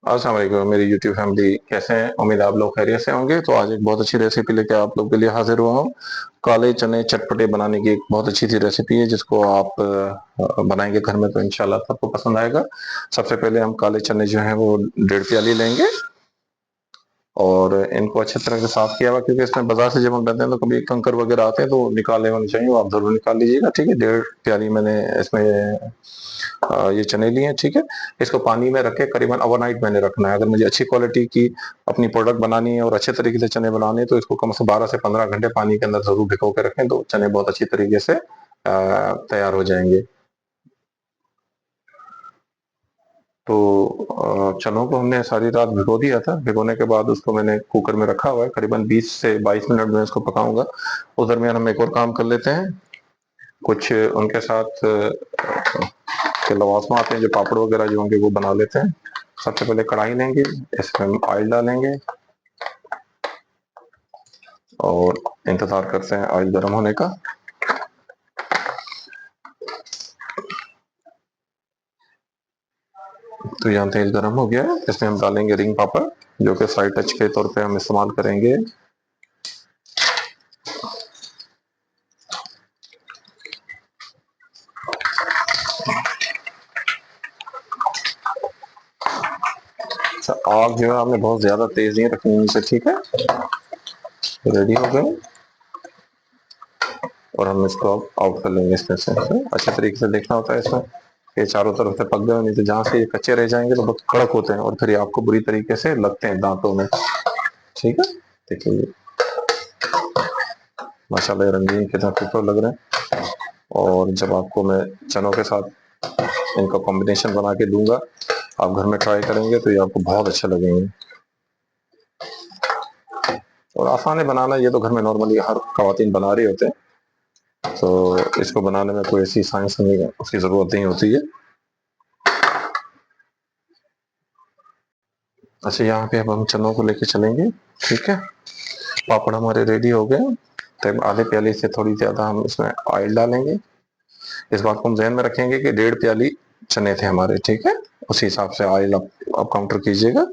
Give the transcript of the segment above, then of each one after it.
अस्सलाम वालेकुम मेरी यूट्यूब फैमिली, कैसे हैं? उम्मीद है आप लोग खैरियत से होंगे। तो आज एक बहुत अच्छी रेसिपी लेके आप लोग के लिए हाजिर हुआ हूँ। काले चने चटपटे बनाने की एक बहुत अच्छी सी रेसिपी है, जिसको आप बनाएंगे घर में तो इंशाल्लाह सबको पसंद आएगा। सबसे पहले हम काले चने जो हैं वो 1.5 प्याली लेंगे और इनको अच्छी तरह से साफ किया हुआ, क्योंकि इसमें बाजार से जब हम लाते हैं तो कभी कंकर वगैरह आते हैं तो निकाले होने चाहिए, वो आप जरूर निकाल लीजिएगा। ठीक है, 1.5 प्याली मैंने इसमें ये चने लिए हैं। ठीक है, इसको पानी में रख के करीबन ओवरनाइट मैंने रखना है। अगर मुझे अच्छी क्वालिटी की अपनी प्रोडक्ट बनानी है और अच्छे तरीके से चने बनाने हैं तो इसको कम से कम 12 से 15 घंटे पानी के अंदर जरूर भिगो के रखें, तो चने बहुत अच्छी तरीके से तैयार हो जाएंगे। तो चनों को हमने सारी रात भिगो दिया था। भिगोने के बाद उसको मैंने कुकर में रखा हुआ है, करीबन 20 से 22 मिनट में इसको पकाऊंगा। उस दरमियान हम एक और काम कर लेते हैं। कुछ उनके साथ के लवासम आते हैं, जो पापड़ वगैरह जो होंगे वो बना लेते हैं। सबसे पहले कढ़ाई लेंगे, इसमें हम ऑयल डालेंगे और इंतजार करते हैं ऑयल गर्म होने का। तो यहाँ तेल गर्म हो गया है, इसमें हम डालेंगे रिंग पापड़, जो कि साइड टच के तौर पे हम इस्तेमाल करेंगे। अच्छा, आग जो है आपने बहुत ज्यादा तेज नहीं रखनी है, ठीक है। रेडी हो गए और हम इसको अब आउट कर लेंगे इसमें से। अच्छे तरीके से देखना होता है इसमें, ये चारों तरफ से पक गए, नहीं तो जहाँ से ये कच्चे रह जाएंगे तो बहुत कड़क होते हैं और फिर ये आपको बुरी तरीके से लगते हैं दांतों में। ठीक है, देखिए माशाल्लाह रंगीन कितना खूबसूरत लग रहे हैं। और जब आपको मैं चनों के साथ इनका कॉम्बिनेशन बना के दूंगा, आप घर में ट्राई करेंगे तो ये आपको बहुत अच्छे लगेंगे। और आसान है बनाना, ये तो घर में नॉर्मली हर खवातीन बना रहे होते हैं, तो इसको बनाने में कोई ऐसी साइंस नहीं, उसकी जरूरत नहीं होती है। अच्छा, यहाँ पे अब हम चनों को लेके चलेंगे। ठीक है, पापड़ हमारे रेडी हो गए। तब आधे प्याले से थोड़ी ज्यादा हम इसमें ऑयल डालेंगे। इस बात को हम ध्यान में रखेंगे कि 1.5 प्याली चने थे हमारे। ठीक है, उसी हिसाब से ऑयल आप काउंटर कीजिएगा।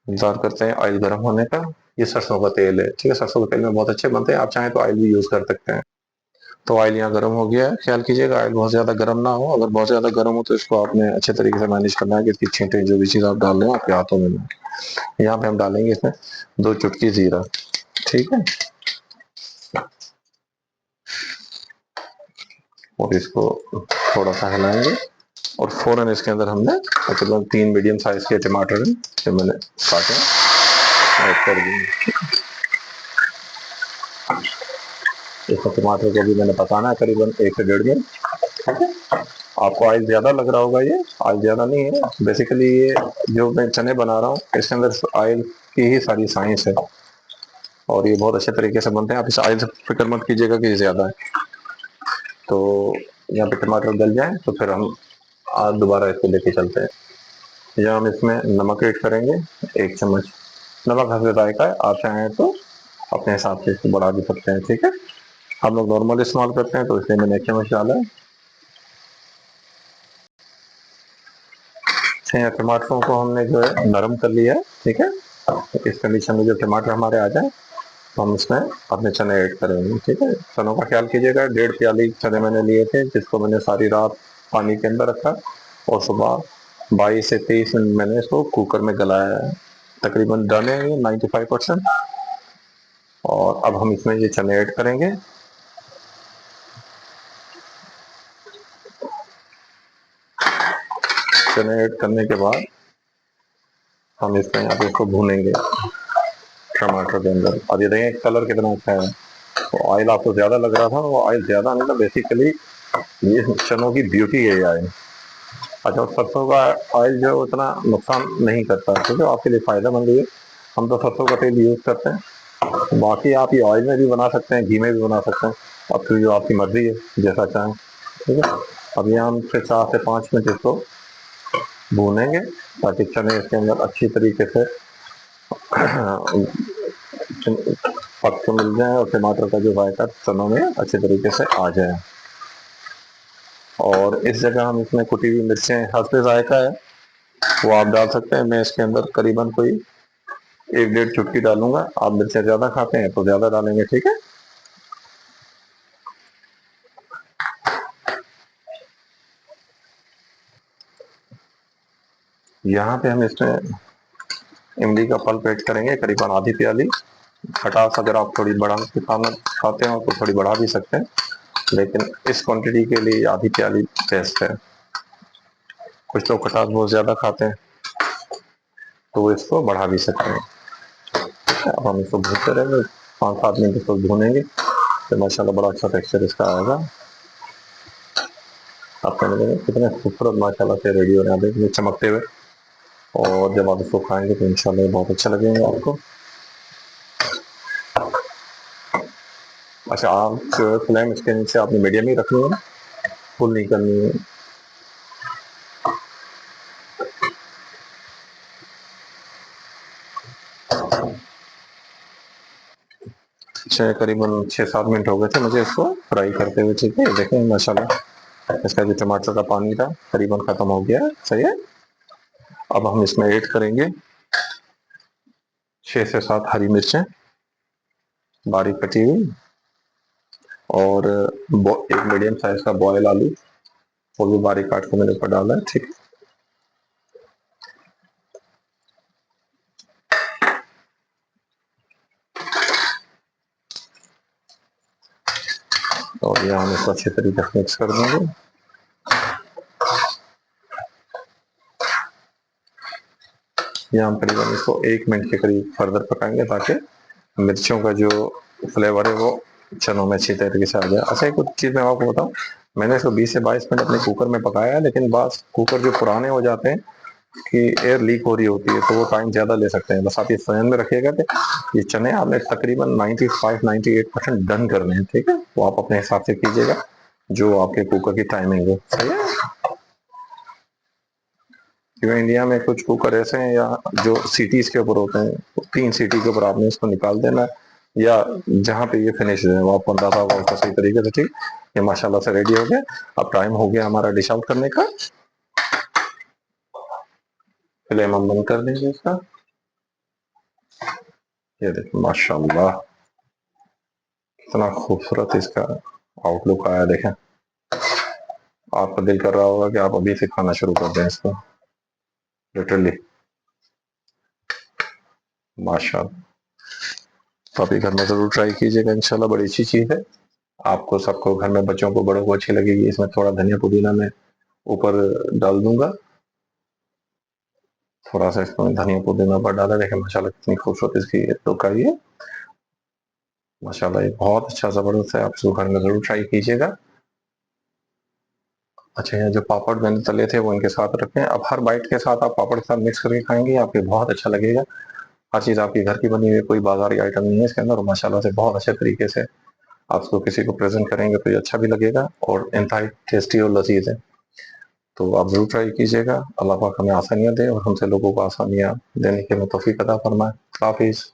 इंतजार करते हैं ऑयल गर्म होने का। ये सरसों का तेल है, ठीक है, सरसों के तेल में बहुत अच्छे बनते हैं, आप चाहें तो ऑयल भी यूज कर सकते हैं। तो ऑयल यहाँ गर्म हो गया है, ख्याल कीजिएगा ऑयल बहुत ज्यादा गर्म ना हो। अगर बहुत ज्यादा गर्म हो तो इसको आपने अच्छे तरीके से मैनेज करना है कि इसकी छींटे जो भी चीज आप डाल रहे हो आपके हाथों में ना। यहाँ पे हम डालेंगे इसमें 2 चुटकी जीरा। ठीक है, और इसको थोड़ा सा हिलाएंगे और फौरन इसके अंदर हमने तकरीबन 3 मीडियम साइज के टमाटर जो मैंने काटे ऐड कर दिए। इसमें टमाटर को भी मैंने पकाना है करीबन 1 से 1.5 मिनट। आपको ऑयल ज्यादा लग रहा होगा, ये ऑयल ज्यादा नहीं है। बेसिकली ये जो मैं चने बना रहा हूँ इसके अंदर ऑयल की ही सारी साइंस है और ये बहुत अच्छे तरीके से बनते हैं। आप इस ऑयल से फिक्र मत कीजिएगा कि ये ज्यादा है। तो यहाँ पे टमाटर गल जाए तो फिर हम आज दोबारा इसको लेके चलते हैं। यहाँ हम इसमें नमक ऐड करेंगे, 1 चम्मच। नमक हल्के जायका है, आप चाहें तो अपने हिसाब से इसको बढ़ा भी सकते हैं। ठीक है, हम लोग नॉर्मल इस्तेमाल करते हैं तो इसलिए मैंने 1 चम्मच डाला है। टमाटरों को हमने जो है नरम कर लिया है। ठीक है, इस कंडीशन में जब टमाटर हमारे आ जाए तो हम इसमें अपने चने ऐड करेंगे। ठीक है, चनों का ख्याल कीजिएगा, 1.5 प्याली चने मैंने लिए थे, जिसको मैंने सारी रात पानी के अंदर रखा और सुबह 22 से 23 मिनट मैंने इसको कुकर में गलाया है। तकरीबन डन है ये 95%। और अब हम इसमें ये चने ऐड करेंगे। चने ऐड करने के बाद हम इसमें यहाँ पे इसको भूनेंगे टमाटर के अंदर। अब ये देखें कलर कितना अच्छा है। तो ऑयल आपको ज्यादा लग रहा था, वो ऑयल ज्यादा नहीं था, बेसिकली ये चनों की ब्यूटी है ये ऑयल। अच्छा, सरसों का ऑयल जो उतना नुकसान नहीं करता, ठीक है, आपके लिए फायदेमंद है। हम तो सरसों का तेल यूज करते हैं, बाकी आप ये ऑयल में भी बना सकते हैं, घी में भी बना सकते हैं, अब तो जो आपकी मर्जी है जैसा चाहें। ठीक है, अब यहाँ हम फिर 4 से 5 मिनट इसको भूनेंगे ताकि चने इसके अंदर अच्छी तरीके से पक के मिल जाए और टमाटर का जो जायका चनों में अच्छे तरीके से आ जाए। और इस जगह हम इसमें कुटी हुई मिर्चें हल्के जायका है, वो आप डाल सकते हैं। मैं इसके अंदर करीबन कोई 1 डेढ़ चुटकी डालूंगा। आप मिर्चें ज्यादा खाते हैं तो ज्यादा डालेंगे, ठीक है। यहाँ पे हम इसमें इमली का पल्प ऐड करेंगे, करीबन आधी प्याली। खटास अगर आप थोड़ी बढ़ा के खाना खाते हो तो थोड़ी बढ़ा भी सकते हैं, लेकिन इस क्वांटिटी के लिए आधी प्याली बेस्ट है। कुछ लोग खटास बहुत ज्यादा खाते हैं तो वो इसको बढ़ा भी सकते हैं। अब हम इसको भूनते रहेंगे, 5-7 मिनट इसको भूनेंगे तो माशाल्लाह बड़ा अच्छा टेक्सचर इसका आएगा। आप कहने लगे कितने खूबसूरत माशाल्लाह से रेडी हो रहे हैं देखिए चमकते हुए। और जब आप इसको खाएंगे तो इंशाल्लाह बहुत अच्छा लगेगा आपको। अच्छा, आप फ्लेम इसके नीचे आपने मीडियम ही रखनी है ना, फुल नहीं करनी है। अच्छा, करीबन 6-7 मिनट हो गए थे मुझे इसको फ्राई करते हुए, ठीक है। देखें माशाल्लाह इसका जो टमाटर का पानी था करीबन खत्म हो गया है, सही है। अब हम इसमें ऐड करेंगे 6 से 7 हरी मिर्चें बारीक कटी हुई, और एक मीडियम साइज का बॉयल आलू, वो भी बारीक काट के मैंने ऊपर डाला है, ठीक है। और यहाँ हम इसको अच्छे तरीके से मिक्स कर देंगे। यहाँ हम करीबन इसको 1 मिनट के करीब फर्दर पकाएंगे ताकि मिर्चों का जो फ्लेवर है वो चनों में अच्छी तरीके से आ जाए। अच्छा, एक चीज़ मैं आपको बताऊँ, मैंने इसको 20 से 22 मिनट अपने कुकर में पकाया है, लेकिन बास कुकर जो पुराने हो जाते हैं कि एयर लीक हो रही होती है तो वो टाइम ज़्यादा ले सकते हैं। बस आप ये ध्यान में रखिएगा कि ये चने आपने तकरीबन 95-98% डन करने हैं, ठीक है। वो आप अपने हिसाब से कीजिएगा जो आपके कुकर की टाइमिंग हो, सही है। क्यों इंडिया में कुछ कुकर ऐसे हैं या जो सीटीज के ऊपर होते हैं, तो 3 सीटी के ऊपर आपने इसको निकाल देना, या जहाँ पे ये फिनिश है वो आपको अंदाजा होगा उसका सही तरीके से, ठीक। ये माशाल्लाह से रेडी हो गया। अब टाइम हो गया हमारा डिश आउट करने का। फ्लेम हम बंद कर देंगे इसका। ये देखिए माशाल्लाह कितना खूबसूरत इसका आउटलुक आया। देखें, आपका दिल कर रहा होगा कि आप अभी से खाना शुरू कर दें इसको, लिटरली माशाल्लाह। तो आप ये घर में जरूर ट्राई कीजिएगा, इंशाल्लाह बड़ी अच्छी चीज है। आपको सबको घर में बच्चों को बड़ों को अच्छी लगेगी। इसमें थोड़ा धनिया पुदीना मैं ऊपर डाल दूंगा, थोड़ा सा इसमें धनिया पुदीना पर डाला। देखें माशाल्लाह कितनी खूबसूरत इसकी लुक आई है। माशाल्लाह ये बहुत अच्छा जबरदस्त है, आप इसको घर में जरूर ट्राई कीजिएगा। अच्छा, यहाँ जो पापड़ मैंने तले थे वो इनके साथ रखें। अब हर बाइट के साथ आप पापड़ के साथ मिक्स करके खाएंगे, आपको बहुत अच्छा लगेगा। हर चीज़ आपकी घर की बनी हुई, कोई बाजारी आइटम नहीं है इसके अंदर, और माशाल्लाह से बहुत अच्छे तरीके से आप उसको किसी को प्रेजेंट करेंगे तो ये अच्छा भी लगेगा और इंतहाई टेस्टी और लजीज है। तो आप जरूर ट्राई कीजिएगा। अल्लाह पाक हमें आसानियाँ दे और हमसे लोगों को आसानियाँ देने की हमें तौफीक अता फरमाए। हाफिज़।